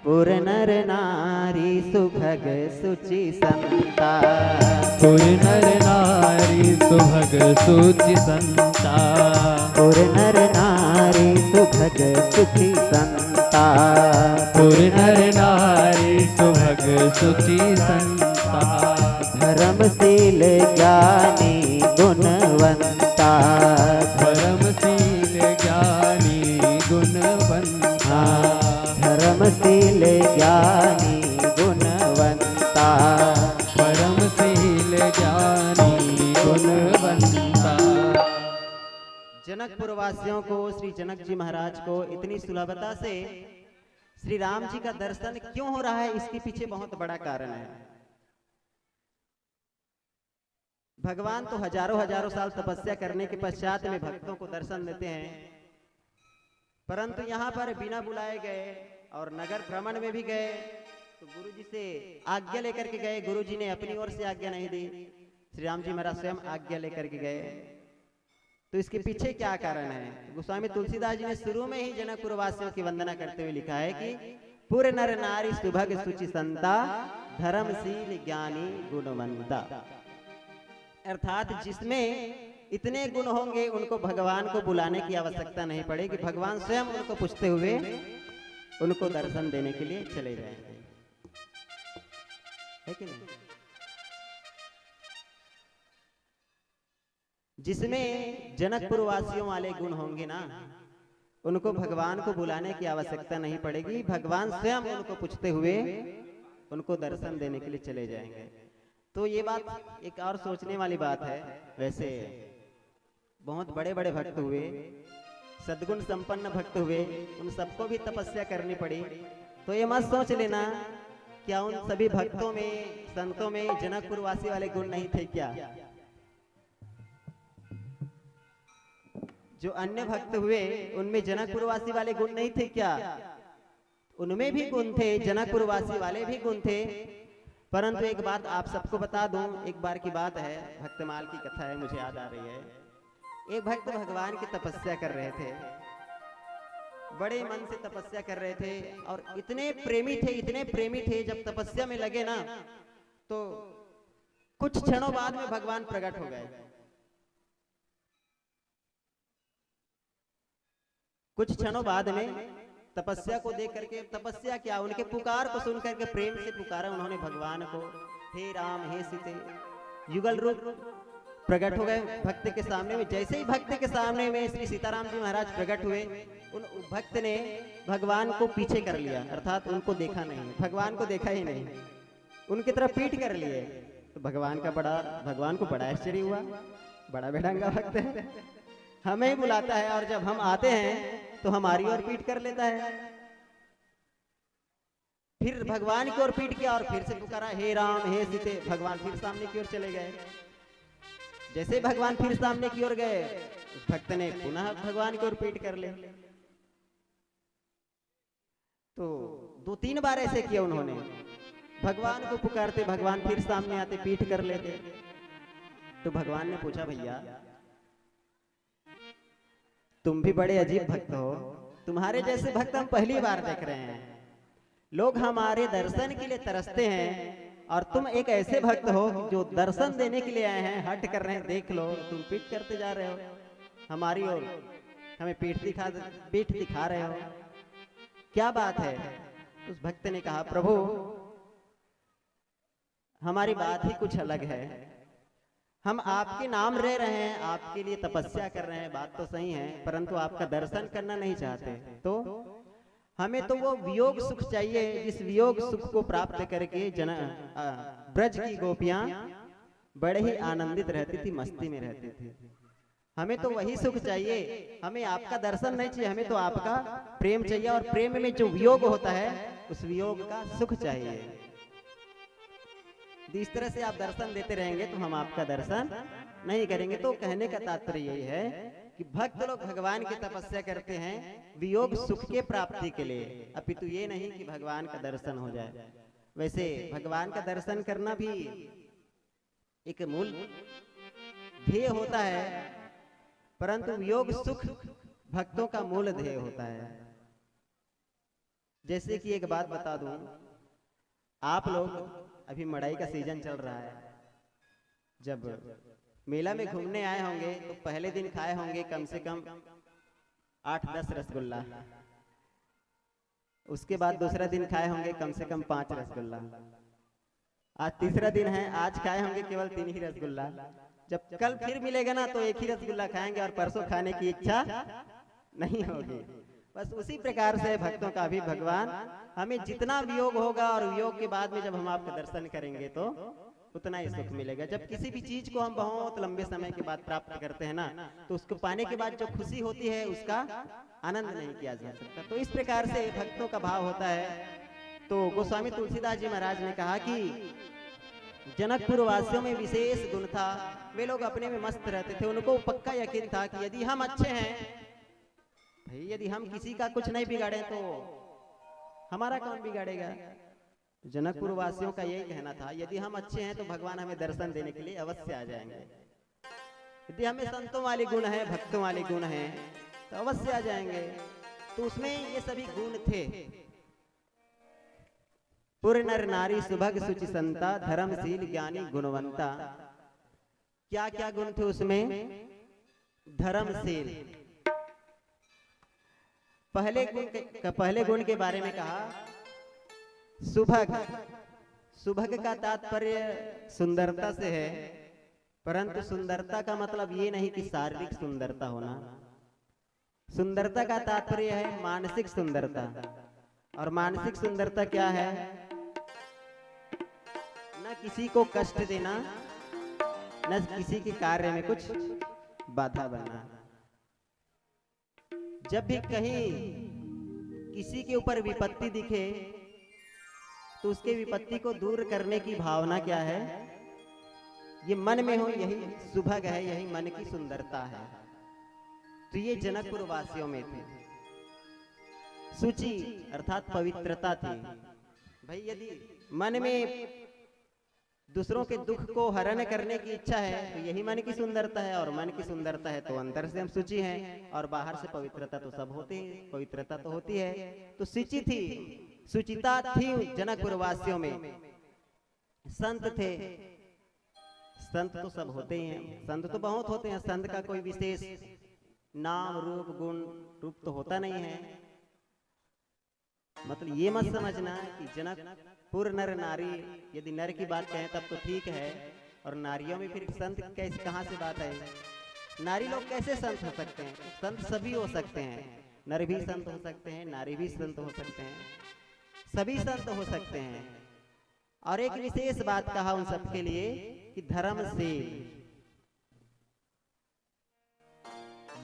पुर नर नारी सुभग सुचि संता, पुर नर नारी सुभग सुचि संता, पुर नर नारी सुभग सुचि संता, पुर नर नारी सुभग सुचि संता, धर्मशील ज्ञानी गुणवंता, धर्मशील ज्ञानी गुणवंता, धर्मशील ज्ञानी गुणवंता, धर्मशील ज्ञानी गुणवंता। जनकपुर वासियों को, श्री जनक जी महाराज को इतनी सुलभता से श्री राम जी का दर्शन क्यों हो रहा है, इसके पीछे बहुत बड़ा कारण है। भगवान तो हजारों हजारों साल तपस्या करने के पश्चात में भक्तों को दर्शन देते हैं, परंतु यहाँ पर बिना बुलाए गए और नगर भ्रमण में भी गए तो गुरु जी से आज्ञा लेकर के गए। गुरु जी ने अपनी ओर से आज्ञा नहीं दी, श्री राम जी महाराज स्वयं आज्ञा लेकर के गए। तो इसके पीछे क्या कारण है? गोस्वामी तुलसीदास जी ने शुरू में ही जनकपुर वासियों की वंदना करते हुए लिखा है कि पुर नर नारी सुभग सुचि संता, धर्मशील ज्ञानी गुणवंता। अर्थात जिसमें इतने गुण होंगे उनको भगवान को बुलाने की आवश्यकता नहीं पड़ेगी, भगवान स्वयं उनको पूछते हुए उनको दर्शन देने के लिए चले जाएंगे, है कि नहीं? जिसमें जनकपुर वासियों वाले गुण होंगे ना, उनको भगवान को बुलाने की आवश्यकता नहीं पड़ेगी, भगवान स्वयं उनको पूछते हुए उनको दर्शन देने के लिए चले जाएंगे। तो ये बात एक और सोचने वाली बात है। वैसे बहुत बड़े बड़े भक्त हुए, सद्गुण संपन्न भक्त हुए, उन सबको भी तपस्या करनी पड़ी। तो ये मत सोच लेना क्या उन सभी भक्तों में, संतों में जनकपुर वासी वाले गुण नहीं थे क्या? जो अन्य भक्त हुए उनमें जनकपुर वासी वाले गुण नहीं थे क्या? उनमें भी गुण थे, जनकपुर वासी वाले भी गुण थे। परंतु एक बात आप सबको बता दूं, एक बार की बात है, भक्तमाल की कथा है, मुझे याद आ रही है। एक भक्त भगवान की तपस्या कर रहे थे, बड़े मन से तपस्या कर रहे थे और इतने प्रेमी थे, इतने प्रेमी थे, जब तपस्या में लगे ना तो कुछ क्षणों बाद में भगवान प्रकट हो गए। कुछ क्षणों बाद में तपस्या को देख करके, तपस्या क्या, उनके पुकार को सुन करके प्रेम से पुकारा उन्होंने भगवान को, हे राम हे सीते, युगल रूप प्रकट हो गए भक्त के सामने में। जैसे ही भक्त के सामने में श्री सीताराम जी महाराज प्रकट हुए, उन भक्त ने भगवान को पीछे कर लिया, अर्थात उनको देखा नहीं, भगवान को देखा ही नहीं, उनकी तरफ पीठ कर लिए। तो भगवान को बड़ा आश्चर्य हुआ, बड़ा बेढंगा भक्त है, हमें ही बुलाता है और जब हम आते हैं तो हमारी ओर पीठ कर लेता है। फिर भगवान की ओर पीठ किया और फिर से पुकारा, हे राम हे सीते, भगवान फिर सामने की ओर चले गए। जैसे भगवान फिर सामने की ओर गए, उस भक्त ने पुनः भगवान की ओर पीठ कर ले। तो 2-3 बार ऐसे किया उन्होंने, भगवान को पुकारते, भगवान फिर सामने आते, पीठ कर लेते। तो भगवान ने पूछा, भैया तुम भी बड़े अजीब भक्त हो, तुम्हारे जैसे भक्त हम पहली बार देख रहे हैं। लोग हमारे दर्शन के लिए तरसते हैं और तुम एक ऐसे भक्त हो जो दर्शन देने के लिए आए हैं, हट कर रहे हैं, देख लो तुम पीठ करते जा रहे हो हमारी ओर, हमें पीठ दिखा रहे हो, क्या बात है? उस भक्त ने कहा, प्रभु हमारी बात ही कुछ अलग है, हम आपके नाम रह रहे हैं, आपके लिए तपस्या कर रहे हैं, बात तो सही है, परंतु आपका दर्शन करना नहीं चाहते। तो हमें तो वो वियोग सुख चाहिए जिस वियोग सुख को प्राप्त करके ब्रज की गोपियां बड़े ही आनंदित रहती थी, मस्ती में रहती थी। हमें तो वही सुख चाहिए, हमें आपका दर्शन नहीं चाहिए, हमें तो आपका प्रेम चाहिए, और प्रेम में जो वियोग होता है उस वियोग का सुख चाहिए। इस तरह से आप दर्शन देते रहेंगे तो हम आपका दर्शन नहीं करेंगे। तो कहने का तात्पर्य यही है कि भक्त लोग भगवान की तपस्या करते हैं वियोग सुख के प्राप्ति के लिए, अपितु ये नहीं कि भगवान का दर्शन हो जाए। वैसे भगवान का दर्शन करना भी एक मूल ध्येय होता है, परंतु वियोग सुख भक्तों का मूल ध्येय होता है। जैसे कि एक बात बता दूं, आप लोग अभी मड़ाई का सीजन चल रहा है, जब मेला में घूमने आए होंगे तो पहले दिन खाए होंगे कम से कम 8-10 रसगुल्ला, उसके बाद दूसरा दिन खाए होंगे कम से कम 5 रसगुल्ला, आज तीसरा दिन है, आज खाए होंगे केवल 3 ही रसगुल्ला। जब कल फिर मिलेगा ना तो एक ही रसगुल्ला खाएंगे और परसों खाने की इच्छा नहीं होगी। बस उसी प्रकार से भक्तों का भी भगवान हमें जितना वियोग होगा और वियोग के बाद में जब हम आपका दर्शन करेंगे तो उतना ही सुख मिलेगा। जब किसी भी चीज को हम बहुत लंबे समय के बाद प्राप्त करते हैं ना, तो उसको पाने के बाद जो खुशी होती है उसका आनंद नहीं किया जा सकता। तो इस प्रकार से भक्तों का भाव होता है। तो गोस्वामी तुलसीदास जी महाराज ने कहा कि जनकपुर वासियों में विशेष गुण था, वे लोग अपने में मस्त रहते थे। उनको पक्का यकीन था कि यदि हम अच्छे हैं भाई, यदि हम किसी का कुछ नहीं बिगाड़े तो हमारा कौन बिगाड़ेगा। जनकपुर वासियों का यही कहना था, यदि हम अच्छे हैं तो भगवान हमें दर्शन देने के लिए अवश्य आ जाएंगे। यदि हमें संतों वाले गुण हैं, भक्तों वाले गुण हैं तो अवश्य आ जाएंगे। तो उसमें ये सभी गुण थे। पुर नर नारी सुभग सुचि संता, धर्मशील ज्ञानी गुणवंता। क्या क्या गुण थे उसमें? धर्मशील। पहले गुण के बारे में कहा सुभग। सुभग का तात्पर्य सुंदरता से है, परंतु सुंदरता का मतलब ये नहीं कि शारीरिक सुंदरता होना। सुंदरता का तात्पर्य है मानसिक सुंदरता। और मानसिक सुंदरता क्या है? न किसी को कष्ट देना, न किसी के कार्य में कुछ बाधा बनना। जब भी कहीं किसी के ऊपर विपत्ति दिखे तो उसके विपत्ति को दूर करने की भावना क्या है? ये मन में हो, यही सुभग है, यही मन की सुंदरता है। तो ये जनकपुर वासियों में थे। शुचि अर्थात पवित्रता थी। भाई यदि मन में दूसरों के दुख को हरण करने की इच्छा है तो यही मन की सुंदरता है। और मन की सुंदरता है तो अंदर से हम शुचि हैं, और बाहर से पवित्रता तो सब होती है, पवित्रता तो होती है। तो शुचि थी, शुचिता थी जनकपुर वासियों में। संत थे, संत तो सब होते ही हैं, संत तो बहुत होते हैं। संत का कोई विशेष नाम रूप गुण रूप तो होता नहीं है। मतलब ये मत समझना कि जनकपुर नर नारी, यदि नर की बात कहें तब तो ठीक है, और नारियों में फिर संत कैसे, कहाँ से बात है? नारी लोग कैसे संत हो सकते हैं? संत सभी हो सकते हैं, नर भी संत हो सकते हैं, नारी भी संत हो सकते हैं, सभी संत हो सकते हैं। और एक विशेष बात कहा उन सब के लिए कि धर्मशील।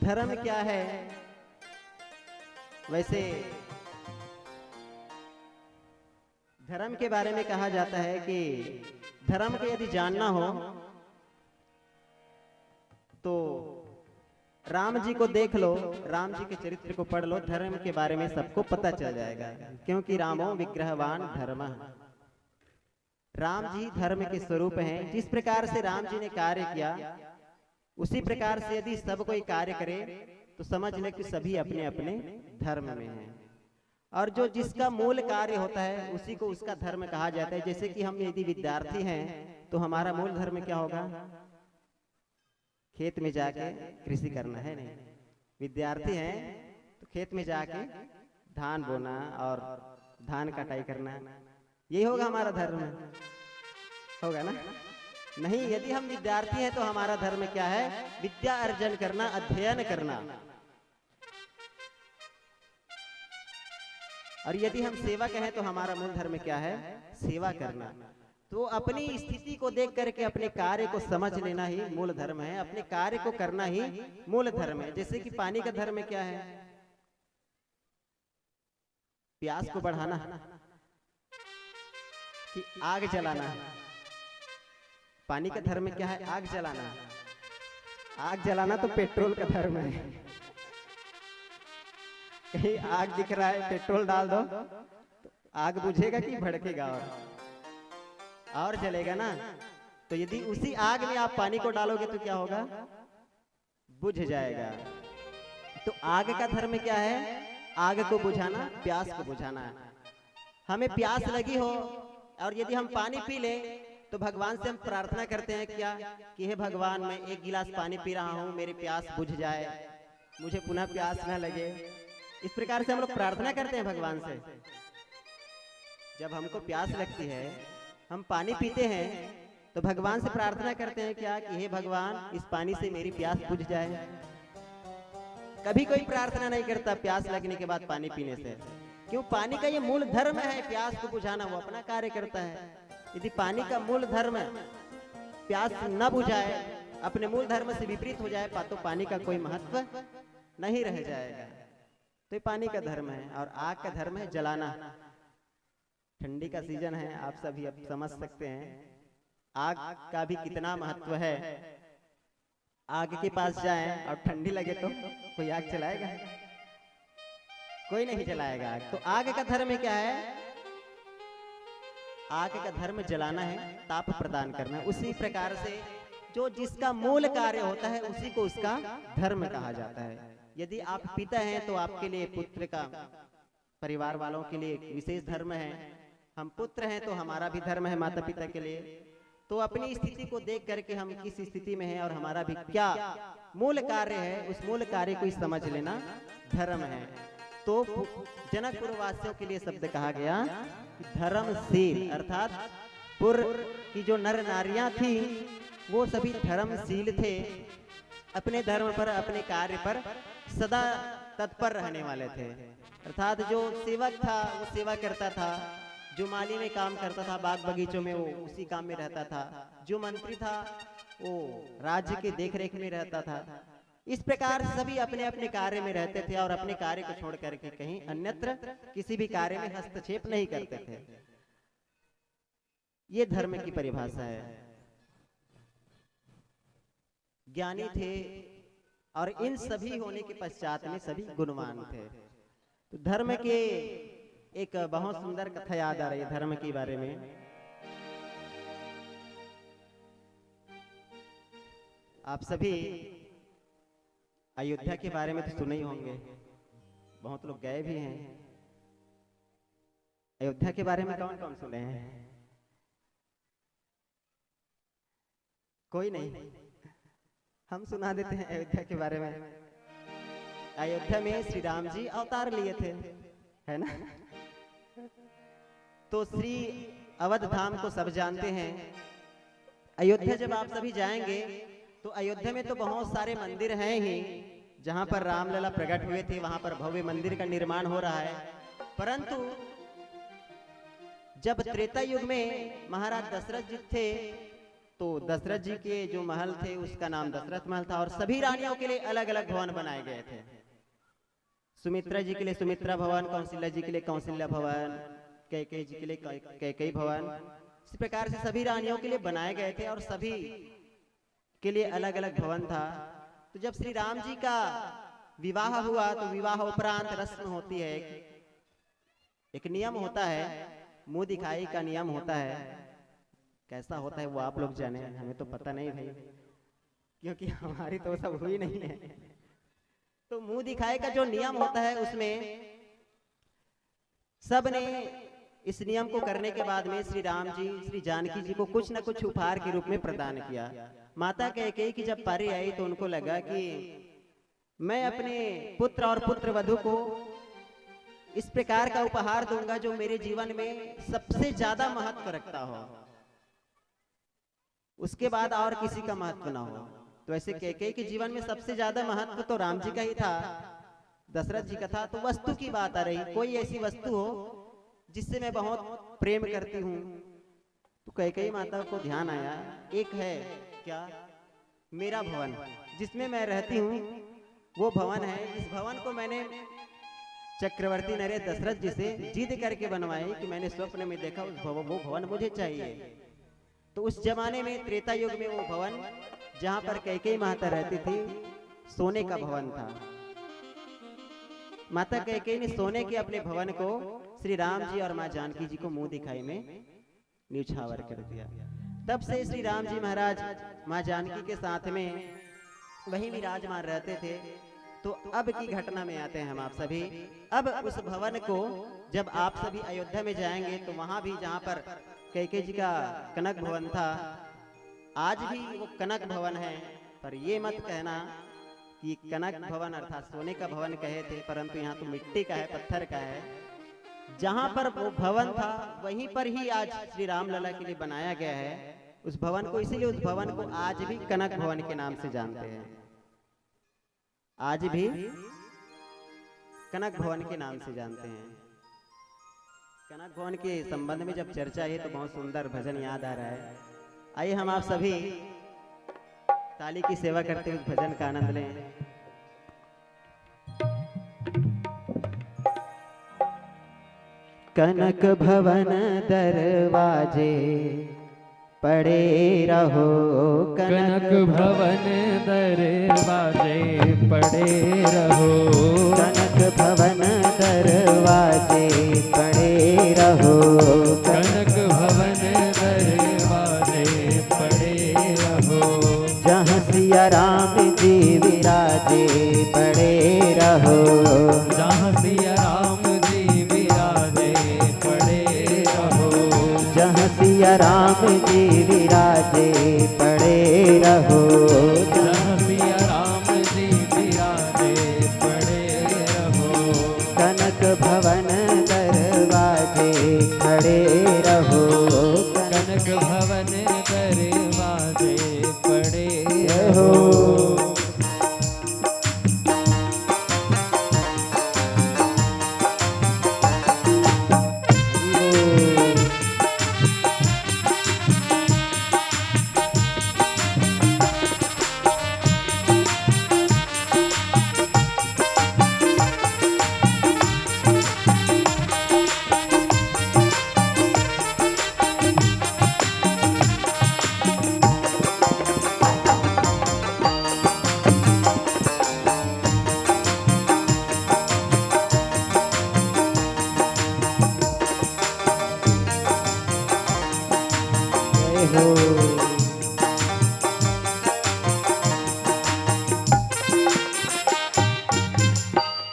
धर्म क्या है? वैसे धर्म के बारे में कहा जाता है कि धर्म को यदि जानना हो तो राम जी को देख लो, राम जी के चरित्र को पढ़ लो, धर्म के बारे में सबको पता चल जाएगा। क्योंकि रामो विग्रहवान धर्म, राम जी धर्म के स्वरूप हैं। जिस प्रकार से राम जी ने कार्य किया उसी प्रकार से यदि सब कोई कार्य करे तो समझ ले कि सभी अपने अपने धर्म में हैं। और जो जिसका मूल कार्य होता है उसी को उसका धर्म कहा जाता है। जैसे कि हम यदि विद्यार्थी हैं तो हमारा मूल धर्म क्या होगा? खेत में जाके कृषि करना है। नहीं, विद्यार्थी हैं तो खेत में जाके धान बोना और धान कटाई करना, यही होगा हमारा धर्म, होगा ना? नहीं, यदि हम विद्यार्थी हैं तो हमारा धर्म क्या है? विद्या अर्जन करना, अध्ययन करना। और यदि हम सेवक हैं तो हमारा मूल धर्म क्या है? सेवा करना। तो अपनी स्थिति को देख करके अपने कार्य को समझ लेना ही मूल धर्म है, अपने कार्य को करना ही मूल धर्म है। जैसे कि पानी का धर्म क्या है? प्यास को बढ़ाना कि आग जलाना? पानी का धर्म क्या है? आग जलाना। आग जलाना तो पेट्रोल का धर्म है। कहीं आग दिख रहा है, पेट्रोल डाल दो तो आग बुझेगा कि भड़केगा और जलेगा ना। तो यदि उसी आग में आप पानी को डालोगे तो क्या होगा? बुझ जाएगा। तो आग का धर्म क्या है? आग को बुझाना, प्यास को बुझाना। हमें प्यास लगी हो और यदि हम पानी पी लें तो भगवान से हम प्रार्थना करते हैं क्या कि हे भगवान, मैं एक गिलास पानी पी रहा हूँ, मेरी प्यास बुझ जाए, मुझे पुनः प्यास न लगे। इस प्रकार से हम लोग प्रार्थना करते हैं भगवान से। जब हमको प्यास लगती है, हम पानी पीते हैं, तो भगवान से प्रार्थना करते हैं क्या कि हे भगवान, इस पानी से मेरी प्यास बुझ जाए। कभी कोई प्रार्थना नहीं करता प्यास लगने के बाद पानी पीने से, क्यों? पानी का ये मूल धर्म है प्यास को बुझाना, वो अपना कार्य करता है। यदि पानी का मूल धर्म प्यास न बुझाए, अपने मूल धर्म से विपरीत हो जाए, तो पानी का कोई महत्व नहीं रह जाएगा। तो ये पानी का धर्म है। और आग का धर्म है जलाना। ठंडी का सीजन है, आप सभी अब समझ सकते हैं आग का भी कितना महत्व है। आग के पास जाएं और ठंडी लगे तो कोई आग चलाएगा? कोई नहीं जलाएगा आग। तो आग का धर्म क्या है? आग का धर्म जलाना है, ताप प्रदान करना है। उसी प्रकार से जो जिसका मूल कार्य होता है उसी को उसका धर्म कहा जाता है। यदि आप पिता हैं तो आपके लिए पुत्र का, परिवार वालों के लिए एक विशेष धर्म है। हम पुत्र हैं तो हमारा भी धर्म है माता पिता के लिए। तो अपनी स्थिति को देख करके हम किस स्थिति में हैं और हमारा भी क्या मूल कार्य है, उस मूल कार्य को समझ लेना धर्म है। तो जनकपुर वासियों के लिए शब्द कहा गया कि धर्मशील, अर्थात पूर्व की जो नर नारियां थी वो सभी धर्मशील थे, अपने धर्म पर, अपने कार्य पर सदा तत्पर रहने वाले थे। अर्थात जो सेवक था वो सेवा करता था, जो माली में काम करता था, बाग बगीचों में, वो उसी काम में रहता था, जो मंत्री था वो राज्य के देखरेख में रहता था। इस प्रकार सभी अपने अपने कार्य में रहते थे और अपने कार्य को छोड़ करके कहीं अन्यत्र किसी भी कार्य में हस्तक्षेप नहीं करते थे। ये धर्म की परिभाषा है। ज्ञानी थे और इन सभी होने के पश्चात में सभी गुणवान थे। तो धर्म के एक बहुत सुंदर कथा याद आ रही है धर्म के बारे में। आप सभी अयोध्या के बारे में तो सुने ही होंगे, बहुत लोग गए भी हैं। अयोध्या के बारे में कौन कौन सुने हैं? कोई नहीं? हम सुना देते हैं अयोध्या के बारे में। अयोध्या में श्री राम जी अवतार लिए थे, है ना? तो श्री अवध धाम को सब जानते हैं। अयोध्या जब आप सभी जाएंगे तो अयोध्या में तो बहुत सारे मंदिर हैं ही, जहां पर रामलला प्रकट हुए थे वहां पर भव्य मंदिर का निर्माण हो रहा है। परंतु जब त्रेता युग में महाराज दशरथ जी थे तो दशरथ जी के जो महल थे उसका नाम दशरथ महल था और सभी रानियों के लिए अलग अलग भवन बनाए गए थे। सुमित्रा जी के लिए सुमित्रा भवन, कौशल्या जी के लिए कौशल्या भवन, कैकेयी जी के लिए कैकेयी भवन। इस प्रकार से सभी रानियों के लिए बनाए गए थे और सभी के लिए अलग अलग भवन था। तो जब श्री राम जी का विवाह हुआ तो विवाह उपरांत रस्म होती है, एक नियम होता है, मुंह दिखाई का नियम होता है। कैसा होता है वो आप लोग जाने, हमें तो पता नहीं भाई, क्योंकि हमारी तो सब हुई नहीं है। तो मुंह दिखाई का जो नियम होता है उसमें सब ने इस नियम को करने के बाद में श्री राम जी श्री जानकी जी को कुछ न कुछ उपहार के रूप में प्रदान किया। माता कैकेयी की जब पारी आई तो उनको लगा कि मैं अपने पुत्र और पुत्र वधू को इस प्रकार का उपहार दूंगा जो मेरे जीवन में सबसे ज्यादा महत्व रखता हो, उसके बाद और किसी का महत्व ना हो। तो ऐसे कैकेयी के जीवन में सबसे ज्यादा महत्व तो राम जी का ही था, दशरथ जी का था। तो वस्तु की बात आ रही, कोई ऐसी वस्तु हो जिससे मैं बहुत प्रेम करती हूँ। तो कैकेयी माता को ध्यान आया, एक है क्या, मेरा भवन जिसमें मैं रहती हूँ वो भवन है। इस भवन को मैंने चक्रवर्ती नरेश दशरथ जी से जिद करके बनवाई कि मैंने स्वप्न में देखा वो भवन मुझे चाहिए। तो उस जमाने में त्रेता युग में वो भवन जहाँ पर कैकेयी माता रहती थी सोने का भवन था। माता कैकेयी ने सोने के अपने भवन को श्री राम जी और माँ जानकी जी को मुंह दिखाई में न्यौछावर कर दिया। तब से श्री राम जी महाराज माँ जानकी के साथ में वहीं विराजमान रहते थे। तो अब की घटना में आते हैं हम आप सभी। अब उस भवन को जब आप सभी अयोध्या में जाएंगे तो वहां भी जहां पर कैकेयी जी का कनक भवन था, आज भी वो कनक भवन है। पर ये मत कहना कि कनक भवन अर्थात सोने का भवन कहे थे, परंतु यहाँ तो मिट्टी का है, पत्थर का है। जहां पर वो भवन था वहीं पर ही आज श्री रामलला के लिए बनाया गया है उस भवन को। इसीलिए उस भवन को आज भी कनक भवन के नाम से जानते हैं, आज भी कनक भवन के नाम से जानते हैं। कनक भवन के संबंध में जब चर्चा है तो बहुत सुंदर भजन याद आ रहा है। आइए हम आप सभी ताली की सेवा करते हुए उस भजन का आनंद लें। कनक भवन दरवाजे पड़े रहो, कनक भवन दरवाजे पड़े रहो, कनक भवन दरवाजे पड़े रहो, कनक भवन दरवाजे पड़े रहो। जहाँ सिया राम जी विराजे पड़े रहो, जहाँ सिया राम जी विराजे पड़े रहो, जहाँ सिया राम जी विराजे पड़े रहो, जहाँ सिया राम जी विराजे पड़े रहो। कनक भवन दरवाजे खड़े रहो, कनक भवन दरवाजे पड़े रहो।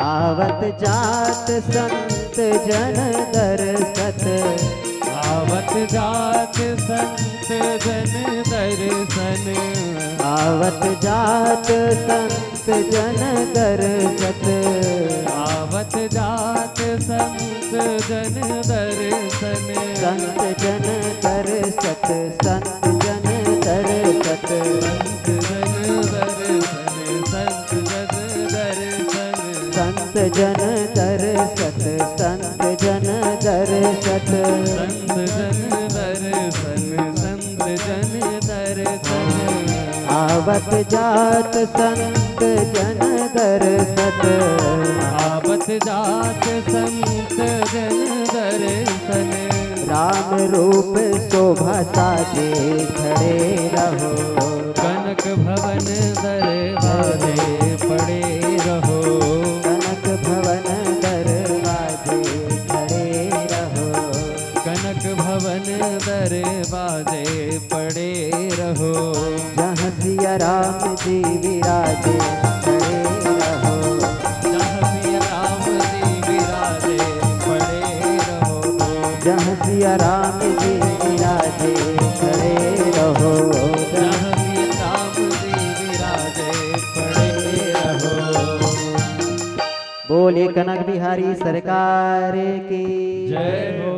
आवत जात संत जन दरसत, आवत जात संत जन दर्शन, आवत जात संत जन दरसत, आवत जात संत जन दर्शन, संत जन दरसत, संत जन दरसत, संत जन दर्शन, संत जन दर्शन, संत जन दरसत, संत जन दरसत, संत जन दर्शन, संत जन दर्शन। आवत जात संत जन दरसत, आवत जात संत जन दर्शन, राम रूप शोभा साजे खड़े रहो, कनक भवन दरवाजे पड़े रहो, कनक भवन दरवाजे खड़े रहो, कनक भवन दरवाजे पड़े रहो। जहाँ सिया राम जी विराजे खड़े रहो, जहाँ सिया राम जी विराजे पड़े रहो, जहाँ सिया राम जी विराजे खड़े रहो, जहाँ सिया राम जी विराजे पड़े रहो। बोले कनक बिहारी सरकार की जय हो।